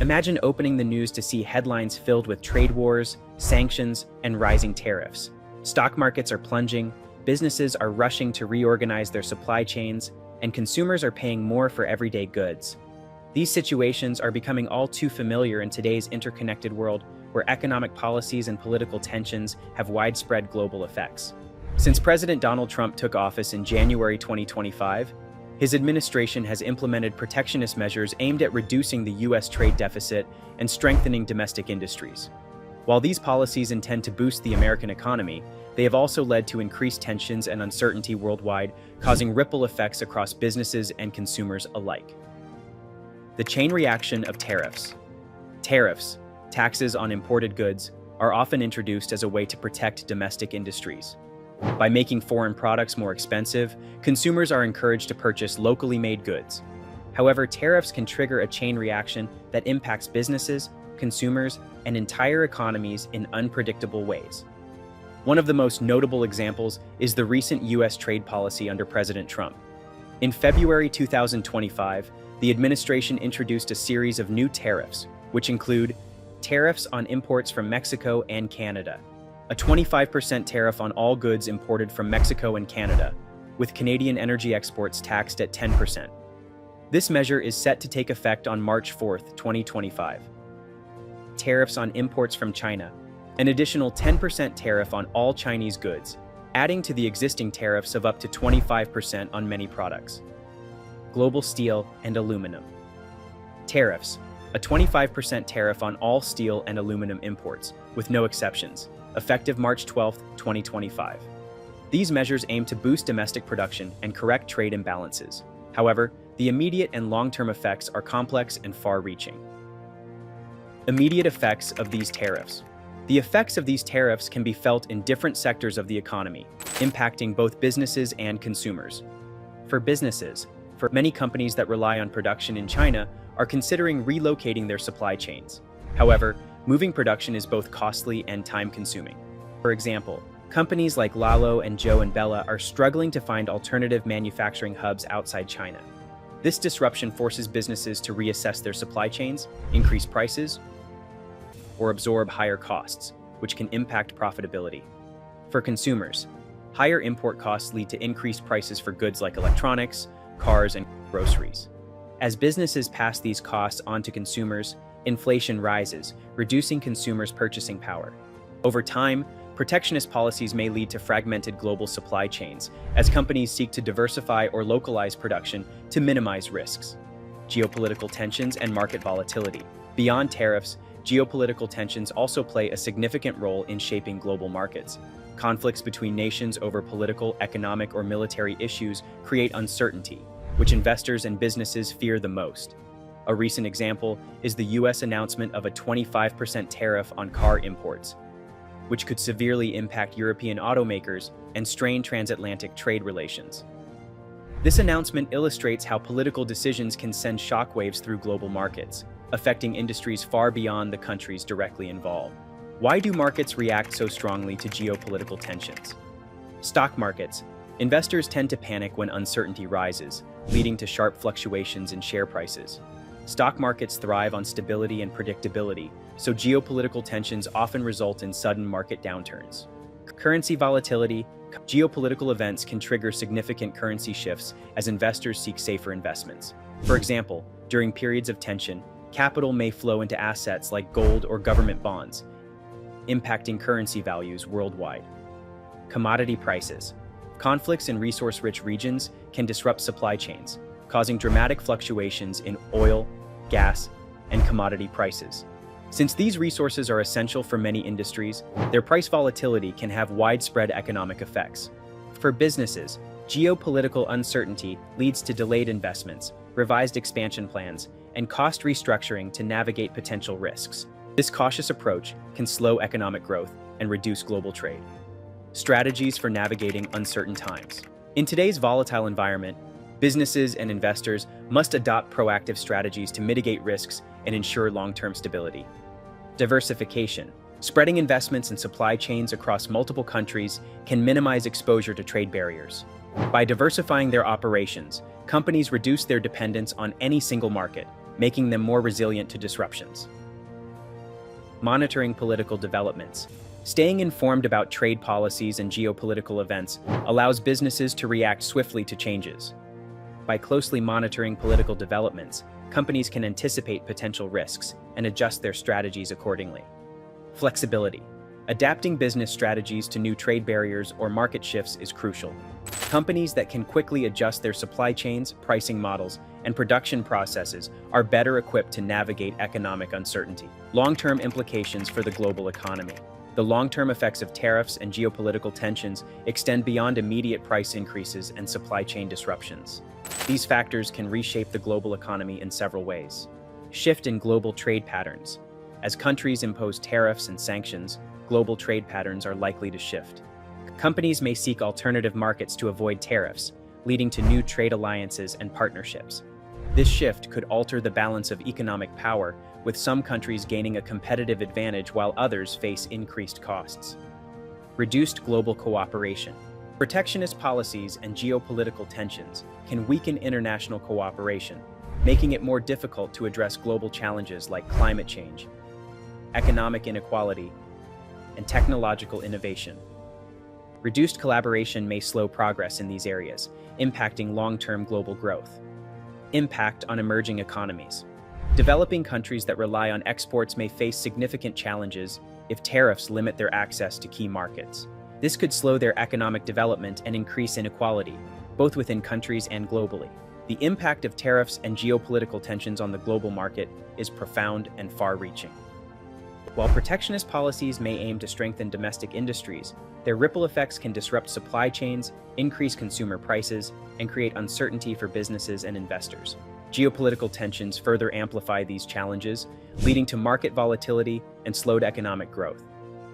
Imagine opening the news to see headlines filled with trade wars, sanctions, and rising tariffs. Stock markets are plunging, businesses are rushing to reorganize their supply chains, and consumers are paying more for everyday goods. These situations are becoming all too familiar in today's interconnected world where economic policies and political tensions have widespread global effects. Since President Donald Trump took office in January 2025, his administration has implemented protectionist measures aimed at reducing the U.S. trade deficit and strengthening domestic industries. While these policies intend to boost the American economy, they have also led to increased tensions and uncertainty worldwide, causing ripple effects across businesses and consumers alike. The chain reaction of tariffs. Tariffs, taxes on imported goods, are often introduced as a way to protect domestic industries. By making foreign products more expensive, consumers are encouraged to purchase locally made goods. However, tariffs can trigger a chain reaction that impacts businesses, consumers, and entire economies in unpredictable ways. One of the most notable examples is the recent U.S. trade policy under President Trump. In February 2025, the administration introduced a series of new tariffs, which include tariffs on imports from Mexico and Canada, a 25% tariff on all goods imported from Mexico and Canada, with Canadian energy exports taxed at 10%. This measure is set to take effect on March 4, 2025. Tariffs on imports from China, an additional 10% tariff on all Chinese goods, adding to the existing tariffs of up to 25% on many products. Global steel and aluminum. Tariffs, a 25% tariff on all steel and aluminum imports, with no exceptions, effective March 12, 2025. These measures aim to boost domestic production and correct trade imbalances. However, the immediate and long-term effects are complex and far-reaching. Immediate effects of these tariffs. The effects of these tariffs can be felt in different sectors of the economy, impacting both businesses and consumers. For businesses, many companies that rely on production in China are considering relocating their supply chains. However, moving production is both costly and time-consuming. For example, companies like Lalo and Joe and Bella are struggling to find alternative manufacturing hubs outside China. This disruption forces businesses to reassess their supply chains, increase prices, or absorb higher costs, which can impact profitability. For consumers, higher import costs lead to increased prices for goods like electronics, cars, and groceries. As businesses pass these costs on to consumers, inflation rises, reducing consumers' purchasing power. Over time, protectionist policies may lead to fragmented global supply chains as companies seek to diversify or localize production to minimize risks. Geopolitical tensions and market volatility. Beyond tariffs, geopolitical tensions also play a significant role in shaping global markets. Conflicts between nations over political, economic, or military issues create uncertainty, which investors and businesses fear the most. A recent example is the U.S. announcement of a 25% tariff on car imports, which could severely impact European automakers and strain transatlantic trade relations. This announcement illustrates how political decisions can send shockwaves through global markets, affecting industries far beyond the countries directly involved. Why do markets react so strongly to geopolitical tensions? Stock markets. Investors tend to panic when uncertainty rises, leading to sharp fluctuations in share prices. Stock markets thrive on stability and predictability, so geopolitical tensions often result in sudden market downturns. Currency volatility. Geopolitical events can trigger significant currency shifts as investors seek safer investments. For example, during periods of tension, capital may flow into assets like gold or government bonds, impacting currency values worldwide. Commodity prices. Conflicts in resource-rich regions can disrupt supply chains, causing dramatic fluctuations in oil, gas, and commodity prices. Since these resources are essential for many industries, their price volatility can have widespread economic effects. For businesses, geopolitical uncertainty leads to delayed investments, revised expansion plans, and cost restructuring to navigate potential risks. This cautious approach can slow economic growth and reduce global trade. Strategies for navigating uncertain times. In today's volatile environment, businesses and investors must adopt proactive strategies to mitigate risks and ensure long-term stability. Diversification. Spreading investments and supply chains across multiple countries can minimize exposure to trade barriers. By diversifying their operations, companies reduce their dependence on any single market, making them more resilient to disruptions. Monitoring political developments. Staying informed about trade policies and geopolitical events allows businesses to react swiftly to changes. By closely monitoring political developments, companies can anticipate potential risks and adjust their strategies accordingly. Flexibility. Adapting business strategies to new trade barriers or market shifts is crucial. Companies that can quickly adjust their supply chains, pricing models, and production processes are better equipped to navigate economic uncertainty. Long-term implications for the global economy. The long-term effects of tariffs and geopolitical tensions extend beyond immediate price increases and supply chain disruptions. These factors can reshape the global economy in several ways. Shift in global trade patterns. As countries impose tariffs and sanctions, global trade patterns are likely to shift. Companies may seek alternative markets to avoid tariffs, leading to new trade alliances and partnerships. This shift could alter the balance of economic power, with some countries gaining a competitive advantage while others face increased costs. Reduced global cooperation. Protectionist policies and geopolitical tensions can weaken international cooperation, making it more difficult to address global challenges like climate change, economic inequality, and technological innovation. Reduced collaboration may slow progress in these areas, impacting long-term global growth. Impact on emerging economies. Developing countries that rely on exports may face significant challenges if tariffs limit their access to key markets. This could slow their economic development and increase inequality, both within countries and globally. The impact of tariffs and geopolitical tensions on the global market is profound and far-reaching. While protectionist policies may aim to strengthen domestic industries, their ripple effects can disrupt supply chains, increase consumer prices, and create uncertainty for businesses and investors. Geopolitical tensions further amplify these challenges, leading to market volatility and slowed economic growth.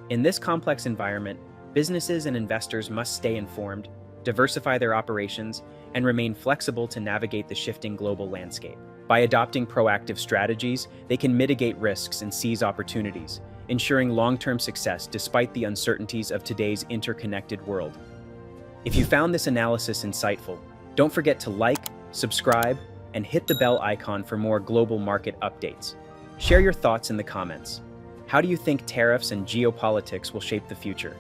In this complex environment, businesses and investors must stay informed, diversify their operations, and remain flexible to navigate the shifting global landscape. By adopting proactive strategies, they can mitigate risks and seize opportunities, ensuring long-term success despite the uncertainties of today's interconnected world. If you found this analysis insightful, don't forget to like, subscribe, and hit the bell icon for more global market updates. Share your thoughts in the comments. How do you think tariffs and geopolitics will shape the future?